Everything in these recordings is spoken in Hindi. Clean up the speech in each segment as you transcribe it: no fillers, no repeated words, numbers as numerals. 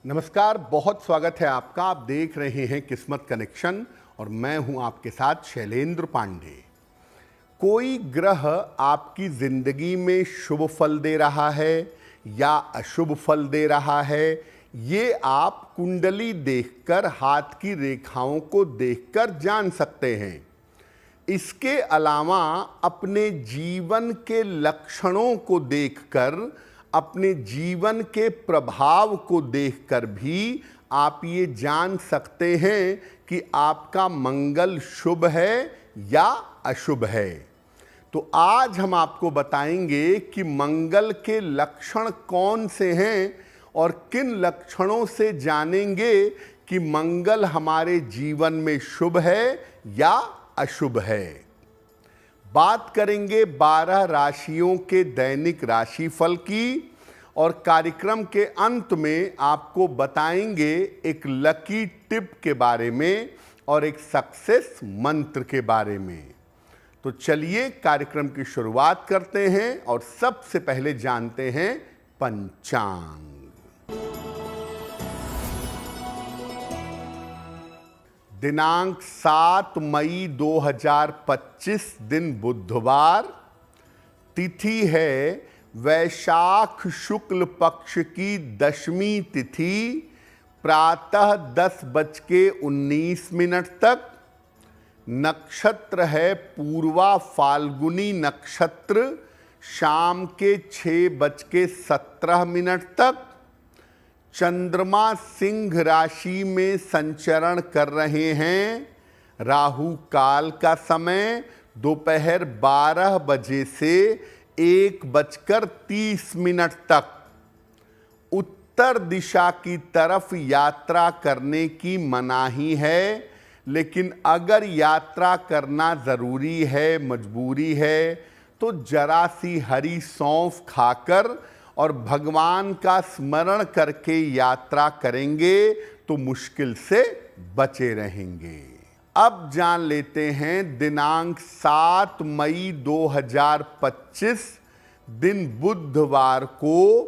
नमस्कार, बहुत स्वागत है आपका। आप देख रहे हैं किस्मत कनेक्शन और मैं हूं आपके साथ शैलेंद्र पांडे। कोई ग्रह आपकी जिंदगी में शुभ फल दे रहा है या अशुभ फल दे रहा है, ये आप कुंडली देखकर, हाथ की रेखाओं को देखकर जान सकते हैं। इसके अलावा अपने जीवन के लक्षणों को देखकर, अपने जीवन के प्रभाव को देखकर भी आप ये जान सकते हैं कि आपका मंगल शुभ है या अशुभ है। तो आज हम आपको बताएंगे कि मंगल के लक्षण कौन से हैं और किन लक्षणों से जानेंगे कि मंगल हमारे जीवन में शुभ है या अशुभ है। बात करेंगे 12 राशियों के दैनिक राशिफल की और कार्यक्रम के अंत में आपको बताएंगे एक लकी टिप के बारे में और एक सक्सेस मंत्र के बारे में। तो चलिए कार्यक्रम की शुरुआत करते हैं और सबसे पहले जानते हैं पंचांग। दिनांक 7 मई 2025 दिन बुधवार, तिथि है वैशाख शुक्ल पक्ष की दशमी तिथि, प्रातः 10:19 तक। नक्षत्र है पूर्वा फाल्गुनी नक्षत्र, शाम के 6:17 तक। चंद्रमा सिंह राशि में संचरण कर रहे हैं। राहु काल का समय दोपहर 12 बजे से 1:30 तक। उत्तर दिशा की तरफ यात्रा करने की मनाही है, लेकिन अगर यात्रा करना ज़रूरी है, मजबूरी है, तो जरा सी हरी सौंफ खाकर और भगवान का स्मरण करके यात्रा करेंगे तो मुश्किल से बचे रहेंगे। अब जान लेते हैं दिनांक 7 मई 2025 दिन बुधवार को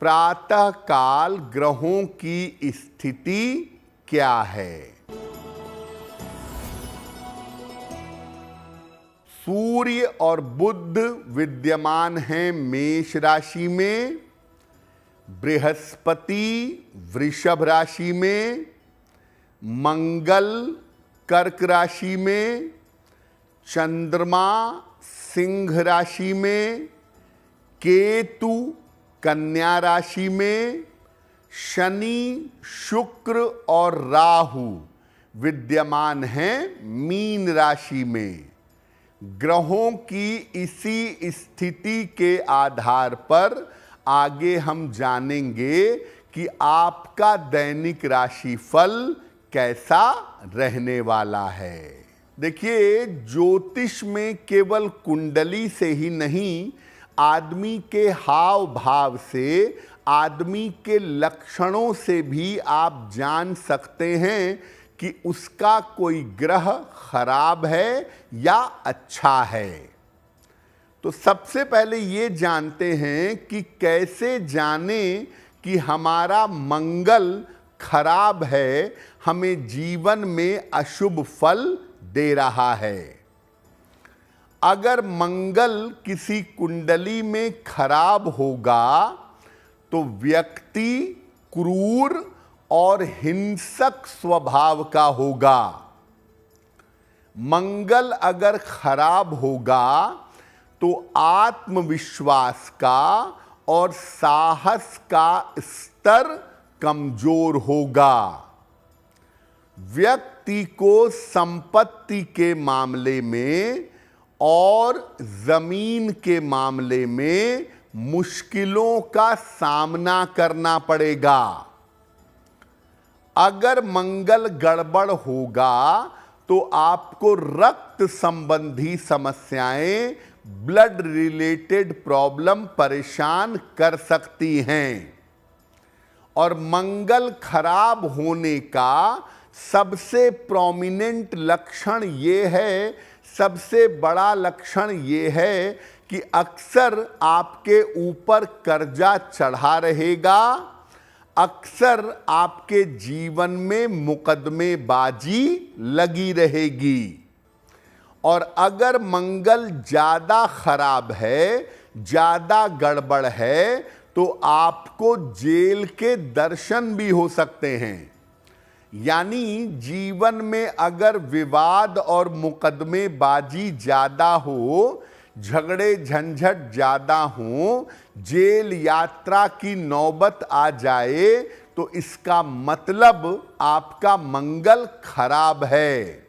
प्रातः काल ग्रहों की स्थिति क्या है। सूर्य और बुध विद्यमान हैं मेष राशि में, बृहस्पति वृषभ राशि में, मंगल कर्क राशि में, चंद्रमा सिंह राशि में, केतु कन्या राशि में, शनि शुक्र और राहु विद्यमान हैं मीन राशि में। ग्रहों की इसी स्थिति के आधार पर आगे हम जानेंगे कि आपका दैनिक राशिफल कैसा रहने वाला है। देखिए, ज्योतिष में केवल कुंडली से ही नहीं, आदमी के हाव भाव से, आदमी के लक्षणों से भी आप जान सकते हैं कि उसका कोई ग्रह खराब है या अच्छा है। तो सबसे पहले ये जानते हैं कि कैसे जाने कि हमारा मंगल खराब है, हमें जीवन में अशुभ फल दे रहा है। अगर मंगल किसी कुंडली में खराब होगा तो व्यक्ति क्रूर और हिंसक स्वभाव का होगा। मंगल अगर खराब होगा तो आत्मविश्वास का और साहस का स्तर कमजोर होगा। व्यक्ति को संपत्ति के मामले में और जमीन के मामले में मुश्किलों का सामना करना पड़ेगा। अगर मंगल गड़बड़ होगा तो आपको रक्त संबंधी समस्याएं, ब्लड रिलेटेड प्रॉब्लम परेशान कर सकती हैं। और मंगल खराब होने का सबसे प्रोमिनेंट लक्षण ये है, सबसे बड़ा लक्षण ये है कि अक्सर आपके ऊपर कर्जा चढ़ा रहेगा, अक्सर आपके जीवन में मुकदमेबाजी लगी रहेगी। और अगर मंगल ज्यादा खराब है, ज्यादा गड़बड़ है, तो आपको जेल के दर्शन भी हो सकते हैं। यानी जीवन में अगर विवाद और मुकदमेबाजी ज्यादा हो, झगड़े झंझट ज्यादा हो, जेल यात्रा की नौबत आ जाए, तो इसका मतलब आपका मंगल खराब है।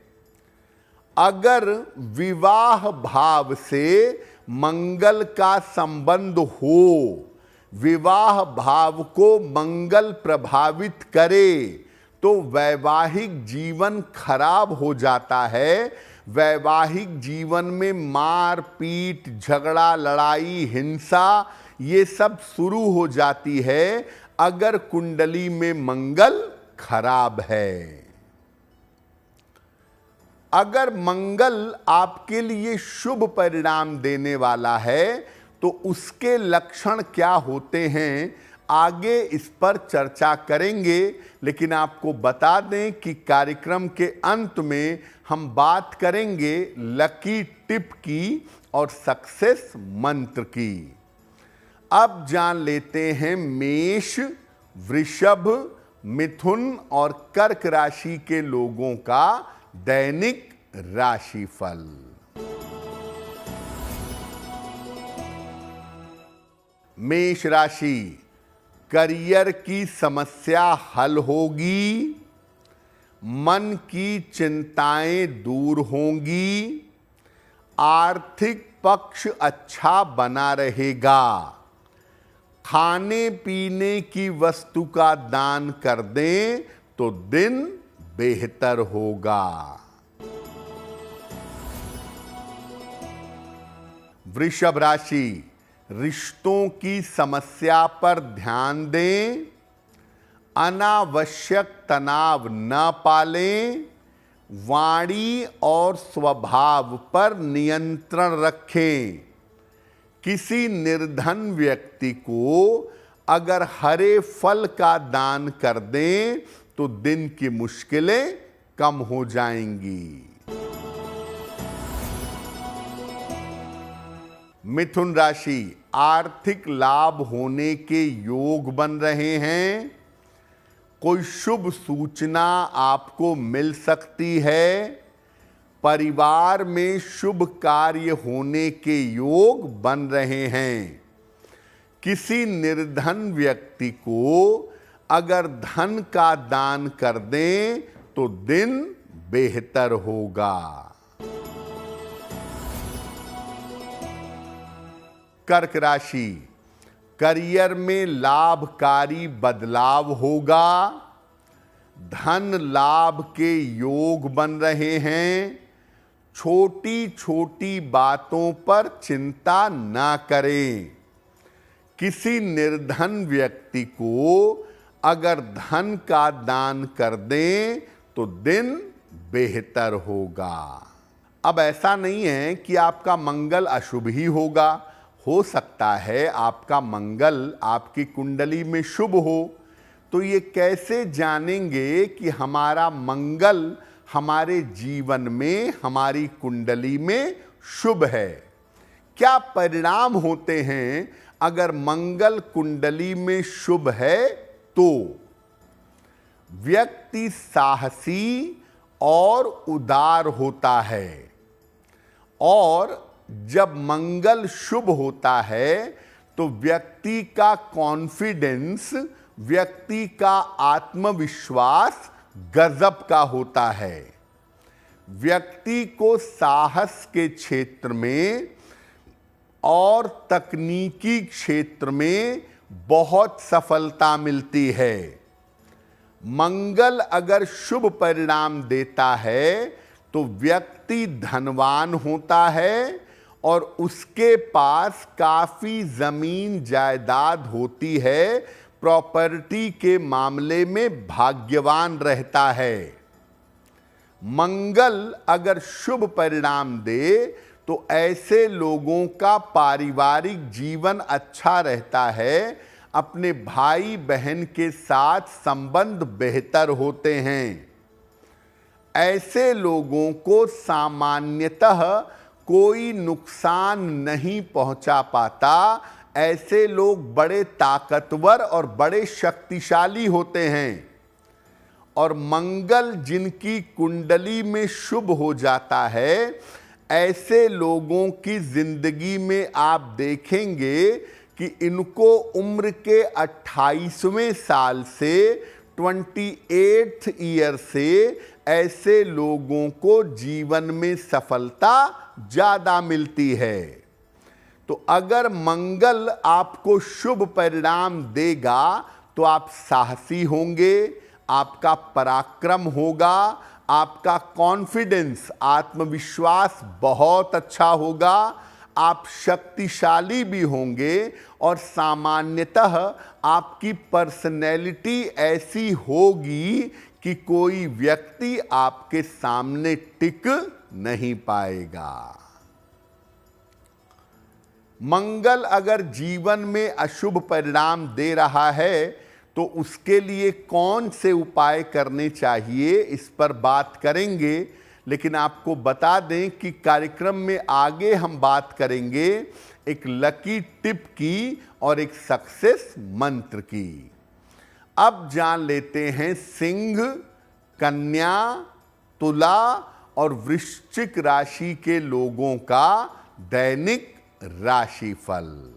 अगर विवाह भाव से मंगल का संबंध हो, विवाह भाव को मंगल प्रभावित करे, तो वैवाहिक जीवन खराब हो जाता है। वैवाहिक जीवन में मार पीट, झगड़ा, लड़ाई, हिंसा, ये सब शुरू हो जाती है अगर कुंडली में मंगल खराब है। अगर मंगल आपके लिए शुभ परिणाम देने वाला है, तो उसके लक्षण क्या होते हैं, आगे इस पर चर्चा करेंगे। लेकिन आपको बता दें कि कार्यक्रम के अंत में हम बात करेंगे लकी टिप की और सक्सेस मंत्र की। अब जान लेते हैं मेष, वृषभ, मिथुन और कर्क राशि के लोगों का दैनिक राशिफल। मेष राशि, करियर की समस्या हल होगी, मन की चिंताएं दूर होंगी, आर्थिक पक्ष अच्छा बना रहेगा, खाने पीने की वस्तु का दान कर दें तो दिन बेहतर होगा। वृषभ राशि, रिश्तों की समस्या पर ध्यान दें, अनावश्यक तनाव न पालें, वाणी और स्वभाव पर नियंत्रण रखें। किसी निर्धन व्यक्ति को अगर हरे फल का दान कर दें तो दिन की मुश्किलें कम हो जाएंगी। मिथुन राशि, आर्थिक लाभ होने के योग बन रहे हैं, कोई शुभ सूचना आपको मिल सकती है, परिवार में शुभ कार्य होने के योग बन रहे हैं। किसी निर्धन व्यक्ति को अगर धन का दान कर दें तो दिन बेहतर होगा। कर्क राशि, करियर में लाभकारी बदलाव होगा, धन लाभ के योग बन रहे हैं। छोटी छोटी बातों पर चिंता ना करें। किसी निर्धन व्यक्ति को अगर धन का दान कर दें तो दिन बेहतर होगा। अब ऐसा नहीं है कि आपका मंगल अशुभ ही होगा, हो सकता है आपका मंगल आपकी कुंडली में शुभ हो। तो ये कैसे जानेंगे कि हमारा मंगल हमारे जीवन में, हमारी कुंडली में शुभ है? क्या परिणाम होते हैं अगर मंगल कुंडली में शुभ है? तो व्यक्ति साहसी और उदार होता है, और जब मंगल शुभ होता है तो व्यक्ति का कॉन्फिडेंस, व्यक्ति का आत्मविश्वास गजब का होता है। व्यक्ति को साहस के क्षेत्र में और तकनीकी क्षेत्र में बहुत सफलता मिलती है। मंगल अगर शुभ परिणाम देता है तो व्यक्ति धनवान होता है और उसके पास काफी जमीन जायदाद होती है, प्रॉपर्टी के मामले में भाग्यवान रहता है। मंगल अगर शुभ परिणाम दे तो ऐसे लोगों का पारिवारिक जीवन अच्छा रहता है, अपने भाई बहन के साथ संबंध बेहतर होते हैं। ऐसे लोगों को सामान्यतः कोई नुकसान नहीं पहुंचा पाता। ऐसे लोग बड़े ताकतवर और बड़े शक्तिशाली होते हैं। और मंगल जिनकी कुंडली में शुभ हो जाता है, ऐसे लोगों की जिंदगी में आप देखेंगे कि इनको उम्र के 28वें साल से 28th ईयर से ऐसे लोगों को जीवन में सफलता ज्यादा मिलती है। तो अगर मंगल आपको शुभ परिणाम देगा तो आप साहसी होंगे, आपका पराक्रम होगा, आपका कॉन्फिडेंस, आत्मविश्वास बहुत अच्छा होगा, आप शक्तिशाली भी होंगे और सामान्यतः आपकी पर्सनैलिटी ऐसी होगी कि कोई व्यक्ति आपके सामने टिक नहीं पाएगा। मंगल अगर जीवन में अशुभ परिणाम दे रहा है तो उसके लिए कौन से उपाय करने चाहिए, इस पर बात करेंगे। लेकिन आपको बता दें कि कार्यक्रम में आगे हम बात करेंगे एक लकी टिप की और एक सक्सेस मंत्र की। अब जान लेते हैं सिंह, कन्या, तुला और वृश्चिक राशि के लोगों का दैनिक राशिफल।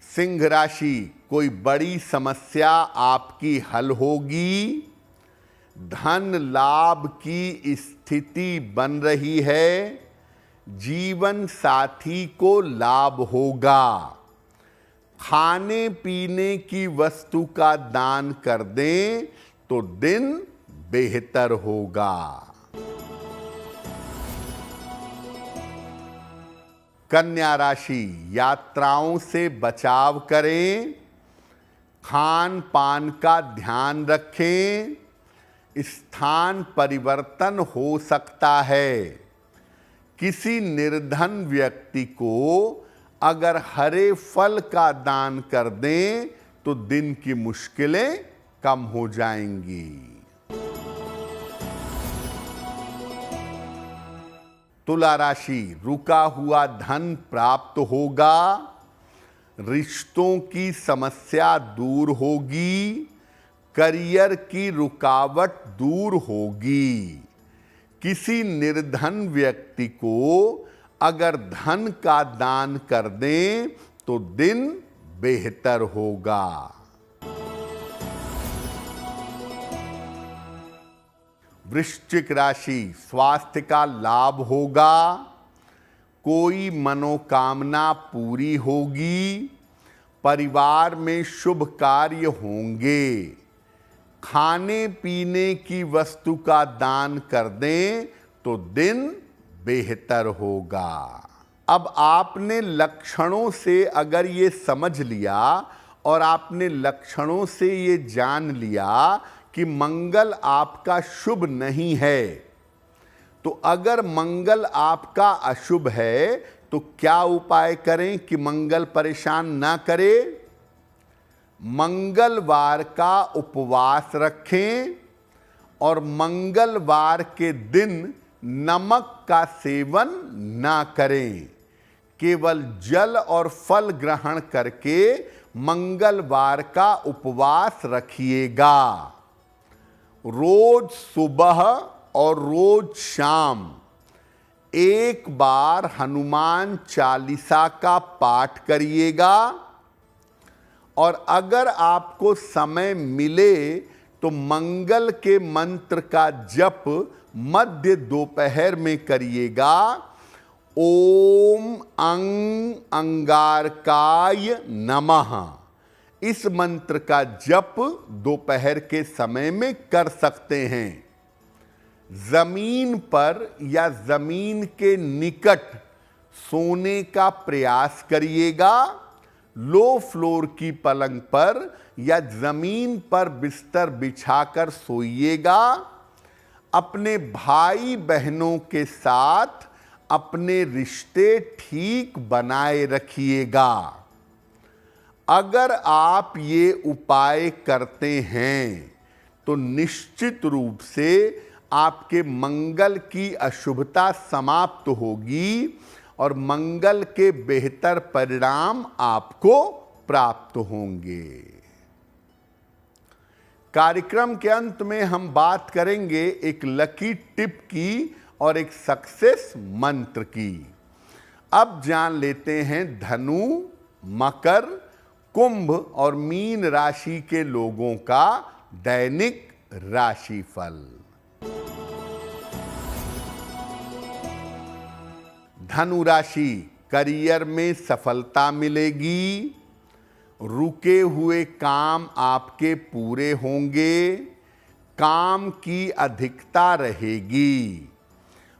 सिंह राशि, कोई बड़ी समस्या आपकी हल होगी। धन लाभ की स्थिति बन रही है। जीवन साथी को लाभ होगा। खाने पीने की वस्तु का दान कर दें तो दिन बेहतर होगा। कन्या राशि, यात्राओं से बचाव करें। खान पान का ध्यान रखें। स्थान परिवर्तन हो सकता है। किसी निर्धन व्यक्ति को अगर हरे फल का दान कर दें तो दिन की मुश्किलें कम हो जाएंगी। तुला राशि, रुका हुआ धन प्राप्त होगा। रिश्तों की समस्या दूर होगी। करियर की रुकावट दूर होगी। किसी निर्धन व्यक्ति को अगर धन का दान कर दें तो दिन बेहतर होगा। वृश्चिक राशि, स्वास्थ्य का लाभ होगा। कोई मनोकामना पूरी होगी। परिवार में शुभ कार्य होंगे। खाने पीने की वस्तु का दान कर दें तो दिन बेहतर होगा। अब आपने लक्षणों से अगर ये समझ लिया और आपने लक्षणों से ये जान लिया कि मंगल आपका शुभ नहीं है, तो अगर मंगल आपका अशुभ है तो क्या उपाय करें कि मंगल परेशान ना करे? मंगलवार का उपवास रखें और मंगलवार के दिन नमक का सेवन ना करें। केवल जल और फल ग्रहण करके मंगलवार का उपवास रखिएगा। रोज सुबह और रोज शाम एक बार हनुमान चालीसा का पाठ करिएगा। और अगर आपको समय मिले तो मंगल के मंत्र का जप मध्य दोपहर में करिएगा। ओम अंग अंगारकाय नमः, इस मंत्र का जप दोपहर के समय में कर सकते हैं। जमीन पर या जमीन के निकट सोने का प्रयास करिएगा। लो फ्लोर की पलंग पर या जमीन पर बिस्तर बिछाकर सोइएगा। अपने भाई बहनों के साथ अपने रिश्ते ठीक बनाए रखिएगा। अगर आप ये उपाय करते हैं तो निश्चित रूप से आपके मंगल की अशुभता समाप्त होगी और मंगल के बेहतर परिणाम आपको प्राप्त होंगे। कार्यक्रम के अंत में हम बात करेंगे एक लकी टिप की और एक सक्सेस मंत्र की। अब जान लेते हैं धनु, मकर, कुंभ और मीन राशि के लोगों का दैनिक राशिफल। धनु राशि, करियर में सफलता मिलेगी, रुके हुए काम आपके पूरे होंगे, काम की अधिकता रहेगी।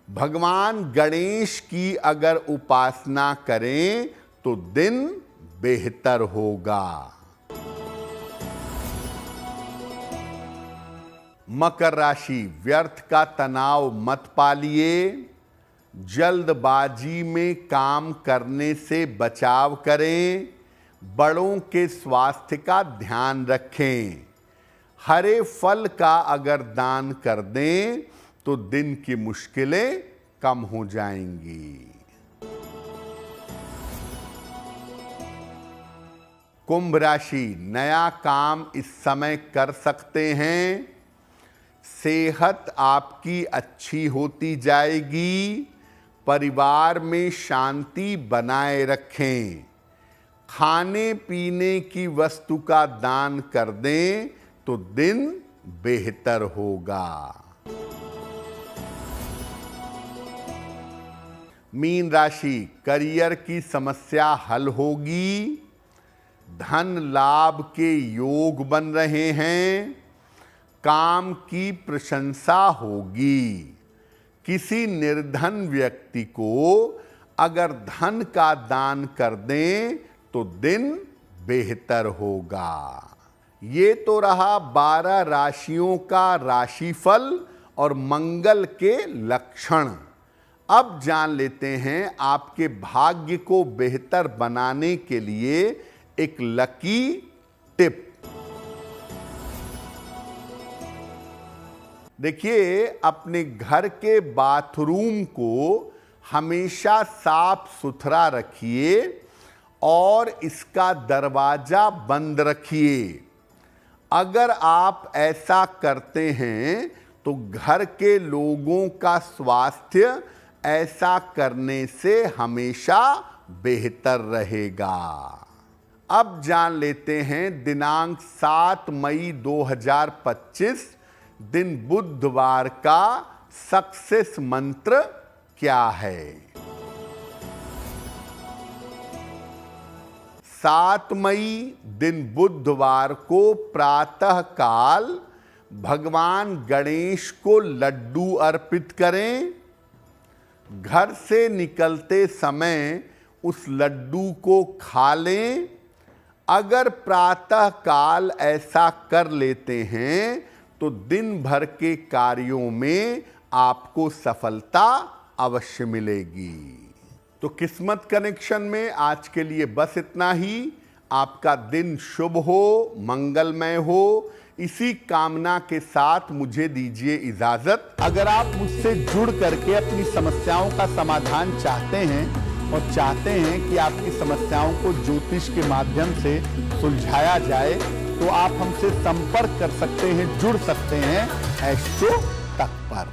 भगवान गणेश की अगर उपासना करें तो दिन बेहतर होगा। मकर राशि, व्यर्थ का तनाव मत पालिए, जल्दबाजी में काम करने से बचाव करें, बड़ों के स्वास्थ्य का ध्यान रखें। हरे फल का अगर दान कर दें तो दिन की मुश्किलें कम हो जाएंगी। कुंभ राशि, नया काम इस समय कर सकते हैं, सेहत आपकी अच्छी होती जाएगी, परिवार में शांति बनाए रखें। खाने पीने की वस्तु का दान कर दें तो दिन बेहतर होगा। मीन राशि, करियर की समस्या हल होगी, धन लाभ के योग बन रहे हैं, काम की प्रशंसा होगी। किसी निर्धन व्यक्ति को अगर धन का दान कर दें तो दिन बेहतर होगा। ये तो रहा 12 राशियों का राशिफल और मंगल के लक्षण। अब जान लेते हैं आपके भाग्य को बेहतर बनाने के लिए एक लकी टिप। देखिए, अपने घर के बाथरूम को हमेशा साफ सुथरा रखिए और इसका दरवाजा बंद रखिए। अगर आप ऐसा करते हैं तो घर के लोगों का स्वास्थ्य ऐसा करने से हमेशा बेहतर रहेगा। अब जान लेते हैं दिनांक 7 मई 2025 दिन बुधवार का सक्सेस मंत्र क्या है। 7 मई दिन बुधवार को प्रातः काल भगवान गणेश को लड्डू अर्पित करें। घर से निकलते समय उस लड्डू को खा लें। अगर प्रातः काल ऐसा कर लेते हैं तो दिन भर के कार्यों में आपको सफलता अवश्य मिलेगी। तो किस्मत कनेक्शन में आज के लिए बस इतना ही। आपका दिन शुभ हो, मंगलमय हो, इसी कामना के साथ मुझे दीजिए इजाजत। अगर आप मुझसे जुड़ करके अपनी समस्याओं का समाधान चाहते हैं और चाहते हैं कि आपकी समस्याओं को ज्योतिष के माध्यम से सुलझाया जाए तो आप हमसे संपर्क कर सकते हैं, जुड़ सकते हैं एस्ट्रो तक पर।